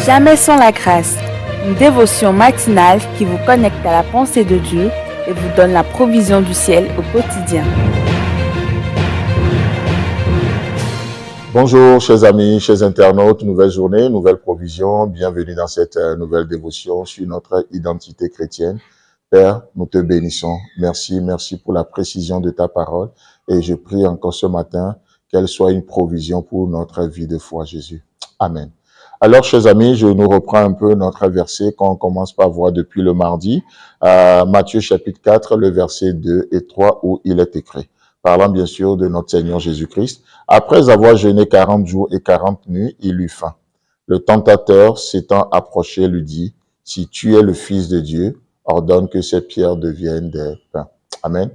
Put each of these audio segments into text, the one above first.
Jamais sans la grâce, une dévotion matinale qui vous connecte à la pensée de Dieu et vous donne la provision du ciel au quotidien. Bonjour chers amis, chers internautes, nouvelle journée, nouvelle provision, bienvenue dans cette nouvelle dévotion sur notre identité chrétienne. Père, nous te bénissons, merci pour la précision de ta parole et je prie encore ce matin qu'elle soit une provision pour notre vie de foi, Jésus. Amen. Alors, chers amis, je nous reprends un peu notre verset qu'on commence par voir depuis le mardi, Matthieu chapitre 4, le verset 2 et 3, où il est écrit, parlant bien sûr de notre Seigneur Jésus-Christ. Après avoir jeûné 40 jours et 40 nuits, il eut faim. Le tentateur, s'étant approché, lui dit, « Si tu es le Fils de Dieu, ordonne que ces pierres deviennent des pains. » Amen.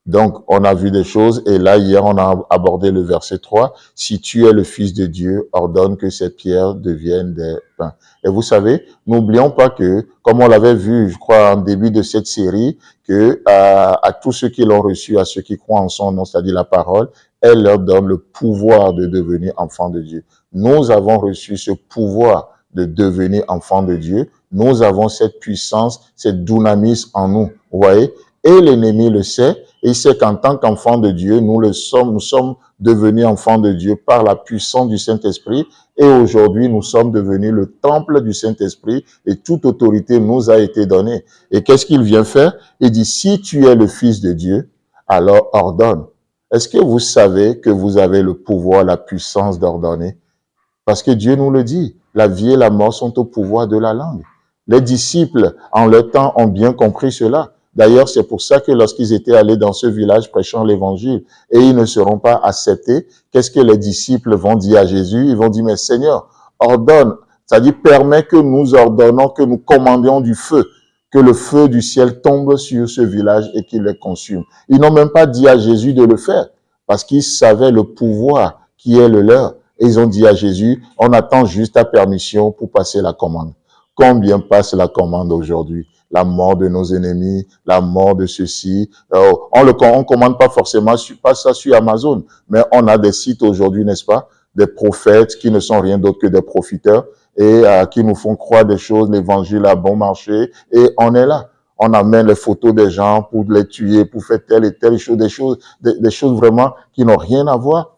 Donc, on a vu des choses, et là, hier, on a abordé le verset 3. « Si tu es le Fils de Dieu, ordonne que ces pierres deviennent des pains. » Et vous savez, n'oublions pas que, comme on l'avait vu, je crois, en début de cette série, que à tous ceux qui l'ont reçu, à ceux qui croient en son nom, c'est-à-dire la parole, elle leur donne le pouvoir de devenir enfants de Dieu. Nous avons reçu ce pouvoir de devenir enfants de Dieu. Nous avons cette puissance, cette dunamis en nous, vous voyez. Et l'ennemi le sait, et il sait qu'en tant qu'enfants de Dieu, nous sommes devenus enfants de Dieu par la puissance du Saint-Esprit. Et aujourd'hui, nous sommes devenus le temple du Saint-Esprit et toute autorité nous a été donnée. Et qu'est-ce qu'il vient faire? Il dit, si tu es le Fils de Dieu, alors ordonne. Est-ce que vous savez que vous avez le pouvoir, la puissance d'ordonner? Parce que Dieu nous le dit, la vie et la mort sont au pouvoir de la langue. Les disciples, en leur temps, ont bien compris cela. D'ailleurs, c'est pour ça que lorsqu'ils étaient allés dans ce village prêchant l'évangile et ils ne seront pas acceptés, qu'est-ce que les disciples vont dire à Jésus? Ils vont dire, mais Seigneur, ordonne, c'est-à-dire permets que nous ordonnons, que nous commandions du feu, que le feu du ciel tombe sur ce village et qu'il les consume. Ils n'ont même pas dit à Jésus de le faire parce qu'ils savaient le pouvoir qui est le leur. Et ils ont dit à Jésus, on attend juste ta permission pour passer la commande. Combien passe la commande aujourd'hui? La mort de nos ennemis, la mort de ceux-ci. On commande pas forcément, pas ça sur Amazon, mais on a des sites aujourd'hui, n'est-ce pas? Des prophètes qui ne sont rien d'autre que des profiteurs et qui nous font croire des choses, l'évangile a bon marché et on est là. On amène les photos des gens pour les tuer, pour faire telle et telle chose, des choses vraiment qui n'ont rien à voir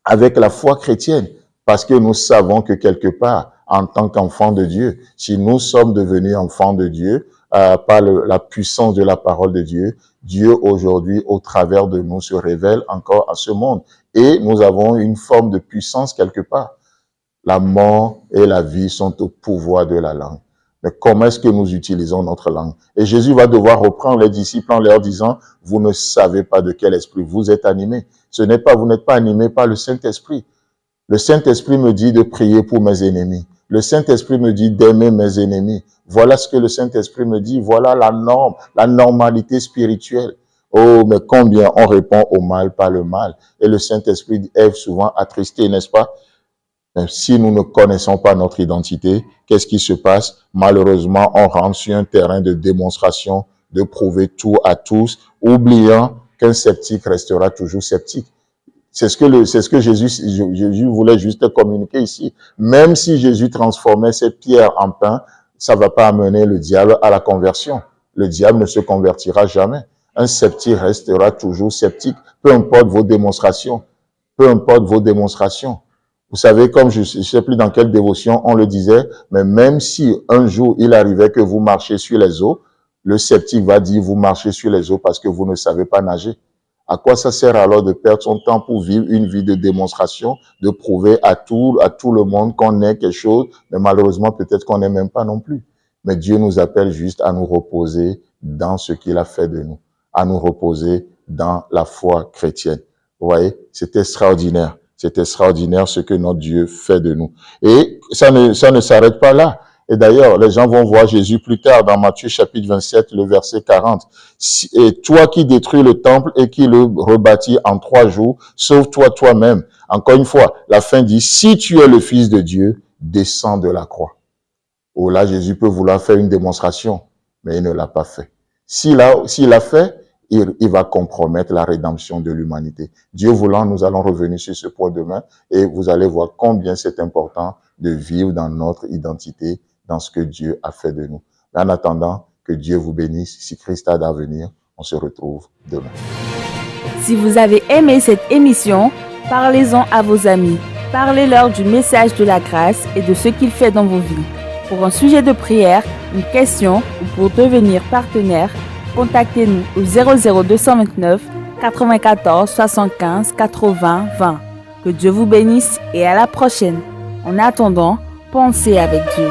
avec la foi chrétienne, parce que nous savons que quelque part, en tant qu'enfants de Dieu, si nous sommes devenus enfants de Dieu, par la puissance de la parole de Dieu, Dieu aujourd'hui, au travers de nous, se révèle encore à ce monde. Et nous avons une forme de puissance quelque part. La mort et la vie sont au pouvoir de la langue. Mais comment est-ce que nous utilisons notre langue? Et Jésus va devoir reprendre les disciples en leur disant, vous ne savez pas de quel esprit vous êtes animés. Vous n'êtes pas animés par le Saint-Esprit. Le Saint-Esprit me dit de prier pour mes ennemis. Le Saint-Esprit me dit d'aimer mes ennemis. Voilà ce que le Saint-Esprit me dit. Voilà la norme, la normalité spirituelle. Oh, mais combien on répond au mal par le mal. Et le Saint-Esprit est souvent attristé, n'est-ce pas? Mais si nous ne connaissons pas notre identité, qu'est-ce qui se passe? Malheureusement, on rentre sur un terrain de démonstration, de prouver tout à tous, oubliant qu'un sceptique restera toujours sceptique. C'est ce que Jésus voulait juste communiquer ici. Même si Jésus transformait ces pierres en pain, ça va pas amener le diable à la conversion. Le diable ne se convertira jamais. Un sceptique restera toujours sceptique, peu importe vos démonstrations. Peu importe vos démonstrations. Vous savez, comme je ne sais plus dans quelle dévotion on le disait, mais même si un jour il arrivait que vous marchez sur les eaux, le sceptique va dire vous marchez sur les eaux parce que vous ne savez pas nager. À quoi ça sert alors de perdre son temps pour vivre une vie de démonstration, de prouver à tout le monde qu'on est quelque chose, mais malheureusement peut-être qu'on n'est même pas non plus. Mais Dieu nous appelle juste à nous reposer dans ce qu'il a fait de nous, à nous reposer dans la foi chrétienne. Vous voyez, c'est extraordinaire. C'est extraordinaire ce que notre Dieu fait de nous. Et ça ne s'arrête pas là. Et d'ailleurs, les gens vont voir Jésus plus tard dans Matthieu chapitre 27, le verset 40. Et toi qui détruis le temple et qui le rebâtis en 3 jours, sauve-toi toi-même. Encore une fois, la fin dit, si tu es le Fils de Dieu, descends de la croix. Oh là, Jésus peut vouloir faire une démonstration, mais il ne l'a pas fait. S'il l'a fait, il va compromettre la rédemption de l'humanité. Dieu voulant, nous allons revenir sur ce point demain et vous allez voir combien c'est important de vivre dans notre identité, dans ce que Dieu a fait de nous. En attendant, que Dieu vous bénisse. Si Christ a d'avenir, on se retrouve demain. Si vous avez aimé cette émission, parlez-en à vos amis. Parlez-leur du message de la grâce et de ce qu'il fait dans vos vies. Pour un sujet de prière, une question ou pour devenir partenaire, contactez-nous au 00229 94 75 80 20. Que Dieu vous bénisse et à la prochaine. En attendant, pensez avec Dieu.